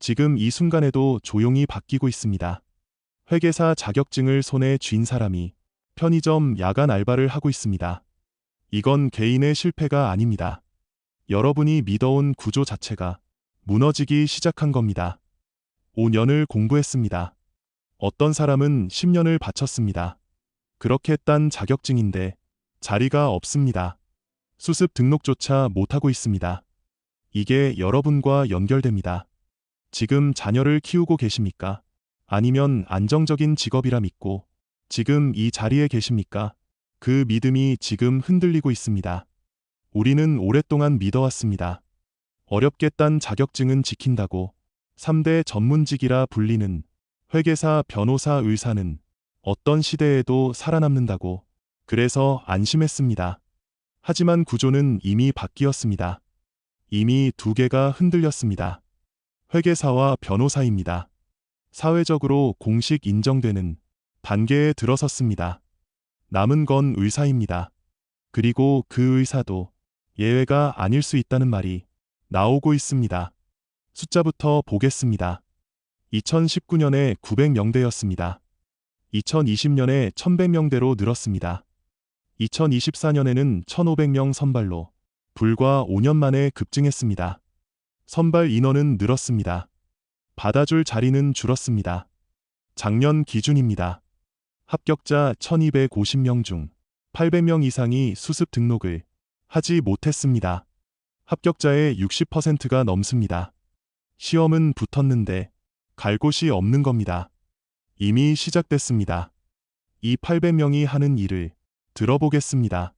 지금 이 순간에도 조용히 바뀌고 있습니다. 회계사 자격증을 손에 쥔 사람이 편의점 야간 알바를 하고 있습니다. 이건 개인의 실패가 아닙니다. 여러분이 믿어온 구조 자체가 무너지기 시작한 겁니다. 5년을 공부했습니다. 어떤 사람은 10년을 바쳤습니다. 그렇게 딴 자격증인데 자리가 없습니다. 수습 등록조차 못하고 있습니다. 이게 여러분과 연결됩니다. 지금 자녀를 키우고 계십니까? 아니면 안정적인 직업이라 믿고 지금 이 자리에 계십니까? 그 믿음이 지금 흔들리고 있습니다. 우리는 오랫동안 믿어왔습니다. 어렵게 딴 자격증은 지킨다고 3대 전문직이라 불리는 회계사, 변호사, 의사는 어떤 시대에도 살아남는다고. 그래서 안심했습니다. 하지만 구조는 이미 바뀌었습니다. 이미 두 개가 흔들렸습니다. 회계사와 변호사입니다. 사회적으로 공식 인정되는 단계에 들어섰습니다. 남은 건 의사입니다. 그리고 그 의사도 예외가 아닐 수 있다는 말이 나오고 있습니다. 숫자부터 보겠습니다. 2019년에 900명대였습니다. 2020년에 1100명대로 늘었습니다. 2024년에는 1500명 선발로 불과 5년 만에 급증했습니다. 선발 인원은 늘었습니다. 받아줄 자리는 줄었습니다. 작년 기준입니다. 합격자 1250명 중 800명 이상이 수습 등록을 하지 못했습니다. 합격자의 60%가 넘습니다. 시험은 붙었는데 갈 곳이 없는 겁니다. 이미 시작됐습니다. 이 800명이 하는 일을 들어보겠습니다.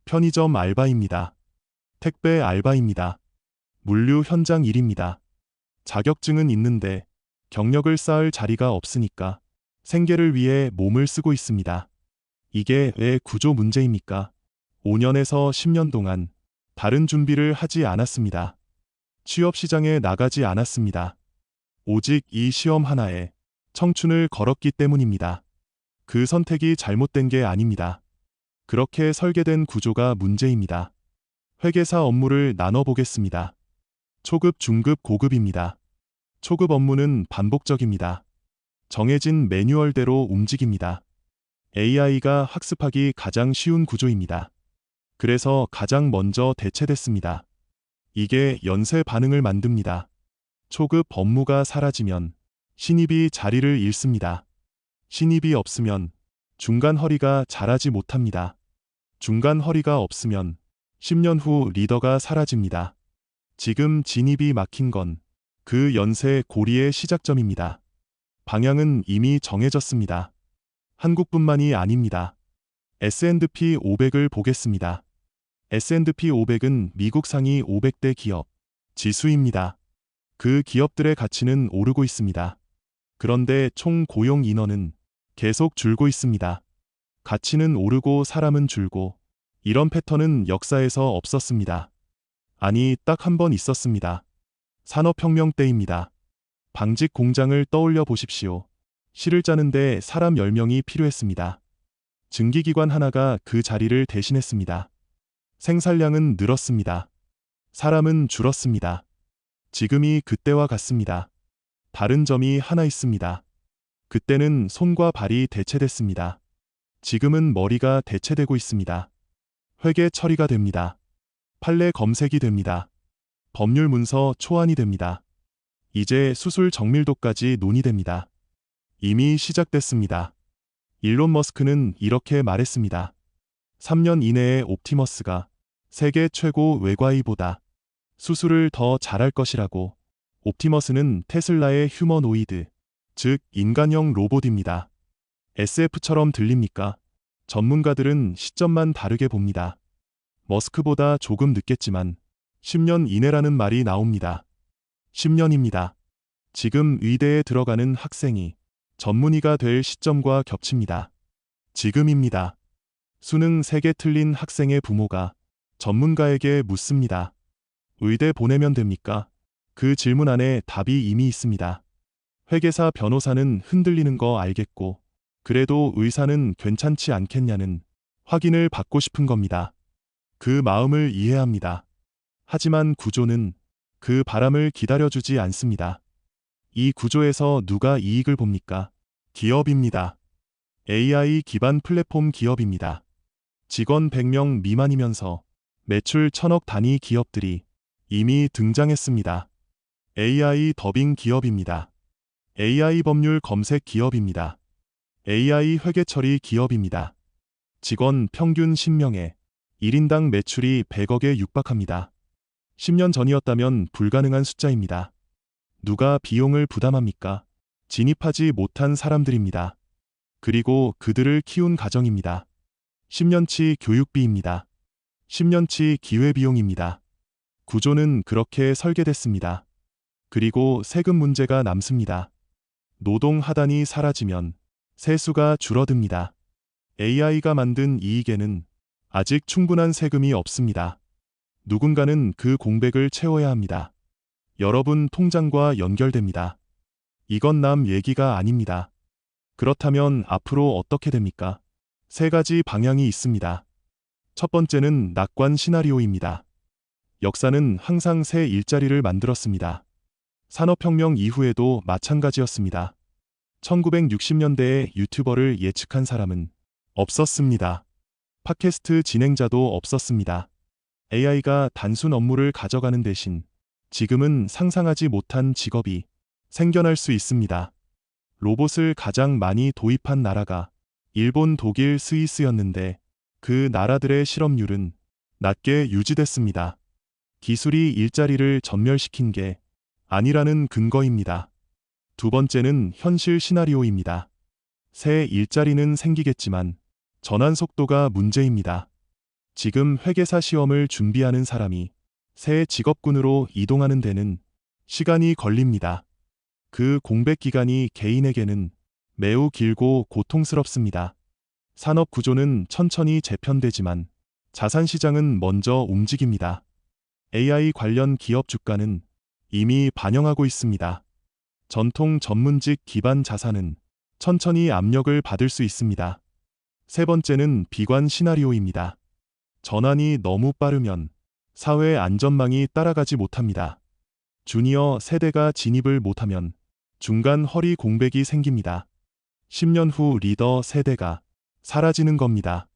편의점 알바입니다. 택배 알바입니다. 물류 현장 일입니다. 자격증은 있는데 경력을 쌓을 자리가 없으니까 생계를 위해 몸을 쓰고 있습니다. 이게 왜 구조 문제입니까? 5년에서 10년 동안 다른 준비를 하지 않았습니다. 취업 시장에 나가지 않았습니다. 오직 이 시험 하나에 청춘을 걸었기 때문입니다. 그 선택이 잘못된 게 아닙니다. 그렇게 설계된 구조가 문제입니다. 회계사 업무를 나눠보겠습니다. 초급, 중급, 고급입니다. 초급 업무는 반복적입니다. 정해진 매뉴얼대로 움직입니다. AI가 학습하기 가장 쉬운 구조입니다. 그래서 가장 먼저 대체됐습니다. 이게 연쇄 반응을 만듭니다. 초급 업무가 사라지면 신입이 자리를 잃습니다. 신입이 없으면 중간 허리가 자라지 못합니다. 중간 허리가 없으면 10년 후 리더가 사라집니다. 지금 진입이 막힌 건 그 연쇄 고리의 시작점입니다. 방향은 이미 정해졌습니다. 한국뿐만이 아닙니다. S&P 500을 보겠습니다. S&P 500은 미국 상위 500대 기업 지수입니다. 그 기업들의 가치는 오르고 있습니다. 그런데 총 고용 인원은 계속 줄고 있습니다. 가치는 오르고 사람은 줄고 이런 패턴은 역사에서 없었습니다. 아니, 딱 한 번 있었습니다. 산업혁명 때입니다. 방직 공장을 떠올려 보십시오. 실을 짜는데 사람 10명이 필요했습니다. 증기기관 하나가 그 자리를 대신했습니다. 생산량은 늘었습니다. 사람은 줄었습니다. 지금이 그때와 같습니다. 다른 점이 하나 있습니다. 그때는 손과 발이 대체됐습니다. 지금은 머리가 대체되고 있습니다. 회계 처리가 됩니다. 판례 검색이 됩니다. 법률 문서 초안이 됩니다. 이제 수술 정밀도까지 논의됩니다. 이미 시작됐습니다. 일론 머스크는 이렇게 말했습니다. 3년 이내에 옵티머스가 세계 최고 외과의보다 수술을 더 잘할 것이라고. 옵티머스는 테슬라의 휴머노이드, 즉 인간형 로봇입니다. SF처럼 들립니까? 전문가들은 시점만 다르게 봅니다. 머스크보다 조금 늦겠지만 10년 이내라는 말이 나옵니다. 10년입니다. 지금 의대에 들어가는 학생이 전문의가 될 시점과 겹칩니다. 지금입니다. 수능 3개 틀린 학생의 부모가 전문가에게 묻습니다. 의대 보내면 됩니까? 그 질문 안에 답이 이미 있습니다. 회계사, 변호사는 흔들리는 거 알겠고, 그래도 의사는 괜찮지 않겠냐는 확인을 받고 싶은 겁니다. 그 마음을 이해합니다. 하지만 구조는 그 바람을 기다려주지 않습니다. 이 구조에서 누가 이익을 봅니까? 기업입니다. AI 기반 플랫폼 기업입니다. 직원 100명 미만이면서 매출 1000억 단위 기업들이 이미 등장했습니다. AI 더빙 기업입니다. AI 법률 검색 기업입니다. AI 회계 처리 기업입니다. 직원 평균 10명에 1인당 매출이 100억에 육박합니다. 10년 전이었다면 불가능한 숫자입니다. 누가 비용을 부담합니까? 진입하지 못한 사람들입니다. 그리고 그들을 키운 가정입니다. 10년치 교육비입니다. 10년치 기회비용입니다. 구조는 그렇게 설계됐습니다. 그리고 세금 문제가 남습니다. 노동 하단이 사라지면 세수가 줄어듭니다. AI가 만든 이익에는 아직 충분한 세금이 없습니다. 누군가는 그 공백을 채워야 합니다. 여러분 통장과 연결됩니다. 이건 남 얘기가 아닙니다. 그렇다면 앞으로 어떻게 됩니까? 세 가지 방향이 있습니다. 첫 번째는 낙관 시나리오입니다. 역사는 항상 새 일자리를 만들었습니다. 산업혁명 이후에도 마찬가지였습니다. 1960년대에 유튜버를 예측한 사람은 없었습니다. 팟캐스트 진행자도 없었습니다. AI가 단순 업무를 가져가는 대신 지금은 상상하지 못한 직업이 생겨날 수 있습니다. 로봇을 가장 많이 도입한 나라가 일본, 독일, 스위스였는데 그 나라들의 실업률은 낮게 유지됐습니다. 기술이 일자리를 전멸시킨 게 아니라는 근거입니다. 두 번째는 현실 시나리오입니다. 새 일자리는 생기겠지만 전환 속도가 문제입니다. 지금 회계사 시험을 준비하는 사람이 새 직업군으로 이동하는 데는 시간이 걸립니다. 그 공백 기간이 개인에게는 매우 길고 고통스럽습니다. 산업 구조는 천천히 재편되지만 자산 시장은 먼저 움직입니다. AI 관련 기업 주가는 이미 반영하고 있습니다. 전통 전문직 기반 자산은 천천히 압력을 받을 수 있습니다. 세 번째는 비관 시나리오입니다. 전환이 너무 빠르면 사회 안전망이 따라가지 못합니다. 주니어 세대가 진입을 못하면 중간 허리 공백이 생깁니다. 10년 후 리더 세대가 사라지는 겁니다.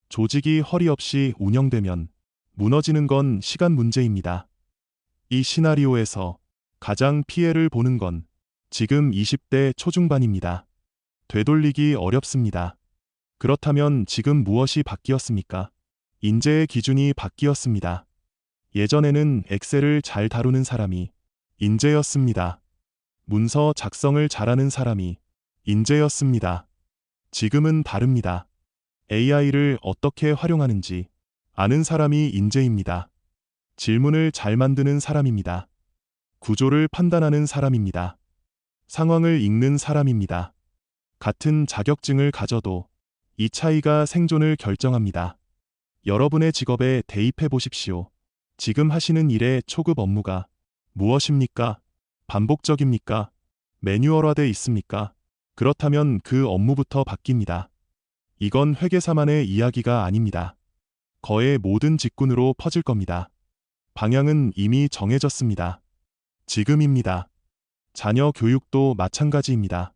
조직이 허리 없이 운영되면 무너지는 건 시간 문제입니다. 이 시나리오에서 가장 피해를 보는 건 지금 20대 초중반입니다. 되돌리기 어렵습니다. 그렇다면 지금 무엇이 바뀌었습니까? 인재의 기준이 바뀌었습니다. 예전에는 엑셀을 잘 다루는 사람이 인재였습니다. 문서 작성을 잘하는 사람이 인재였습니다. 지금은 다릅니다. AI를 어떻게 활용하는지 아는 사람이 인재입니다. 질문을 잘 만드는 사람입니다. 구조를 판단하는 사람입니다. 상황을 읽는 사람입니다. 같은 자격증을 가져도 이 차이가 생존을 결정합니다. 여러분의 직업에 대입해 보십시오. 지금 하시는 일의 초급 업무가 무엇입니까? 반복적입니까? 매뉴얼화돼 있습니까? 그렇다면 그 업무부터 바뀝니다. 이건 회계사만의 이야기가 아닙니다. 거의 모든 직군으로 퍼질 겁니다. 방향은 이미 정해졌습니다. 지금입니다. 자녀 교육도 마찬가지입니다.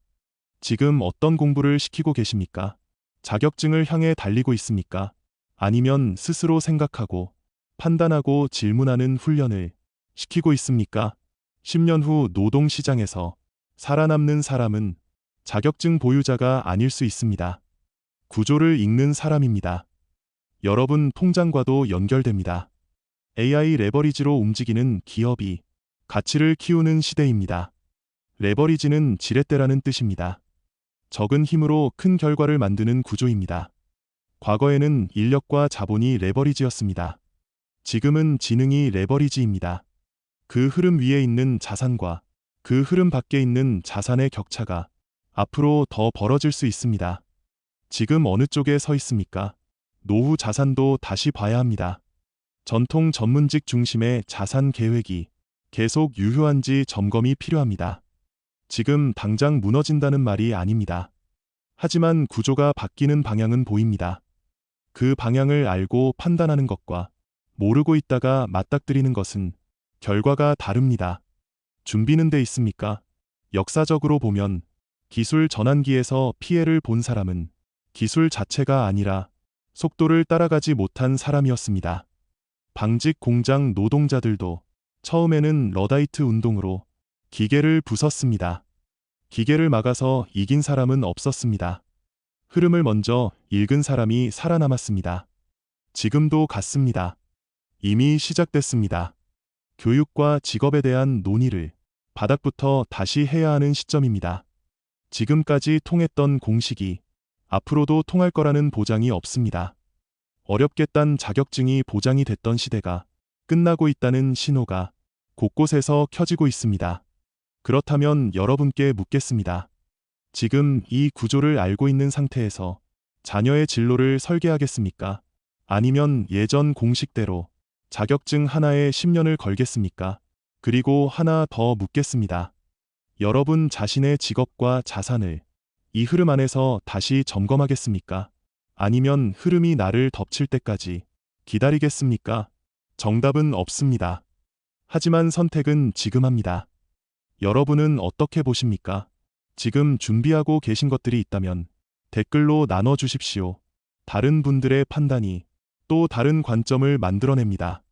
지금 어떤 공부를 시키고 계십니까? 자격증을 향해 달리고 있습니까? 아니면 스스로 생각하고 판단하고 질문하는 훈련을 시키고 있습니까? 10년 후 노동시장에서 살아남는 사람은 자격증 보유자가 아닐 수 있습니다. 구조를 읽는 사람입니다. 여러분 통장과도 연결됩니다. AI 레버리지로 움직이는 기업이 가치를 키우는 시대입니다. 레버리지는 지렛대라는 뜻입니다. 적은 힘으로 큰 결과를 만드는 구조입니다. 과거에는 인력과 자본이 레버리지였습니다. 지금은 지능이 레버리지입니다. 그 흐름 위에 있는 자산과 그 흐름 밖에 있는 자산의 격차가 앞으로 더 벌어질 수 있습니다. 지금 어느 쪽에 서 있습니까? 노후 자산도 다시 봐야 합니다. 전통 전문직 중심의 자산 계획이 계속 유효한지 점검이 필요합니다. 지금 당장 무너진다는 말이 아닙니다. 하지만 구조가 바뀌는 방향은 보입니다. 그 방향을 알고 판단하는 것과 모르고 있다가 맞닥뜨리는 것은 결과가 다릅니다. 준비는 돼 있습니까? 역사적으로 보면 기술 전환기에서 피해를 본 사람은 기술 자체가 아니라 속도를 따라가지 못한 사람이었습니다. 방직 공장 노동자들도 처음에는 러다이트 운동으로 기계를 부쉈습니다. 기계를 막아서 이긴 사람은 없었습니다. 흐름을 먼저 읽은 사람이 살아남았습니다. 지금도 같습니다. 이미 시작됐습니다. 교육과 직업에 대한 논의를 바닥부터 다시 해야 하는 시점입니다. 지금까지 통했던 공식이 앞으로도 통할 거라는 보장이 없습니다. 어렵게 딴 자격증이 보장이 됐던 시대가 끝나고 있다는 신호가 곳곳에서 켜지고 있습니다. 그렇다면 여러분께 묻겠습니다. 지금 이 구조를 알고 있는 상태에서 자녀의 진로를 설계하겠습니까? 아니면 예전 공식대로 자격증 하나에 10년을 걸겠습니까? 그리고 하나 더 묻겠습니다. 여러분 자신의 직업과 자산을 이 흐름 안에서 다시 점검하겠습니까? 아니면 흐름이 나를 덮칠 때까지 기다리겠습니까? 정답은 없습니다. 하지만 선택은 지금 합니다. 여러분은 어떻게 보십니까? 지금 준비하고 계신 것들이 있다면 댓글로 나눠주십시오. 다른 분들의 판단이 또 다른 관점을 만들어냅니다.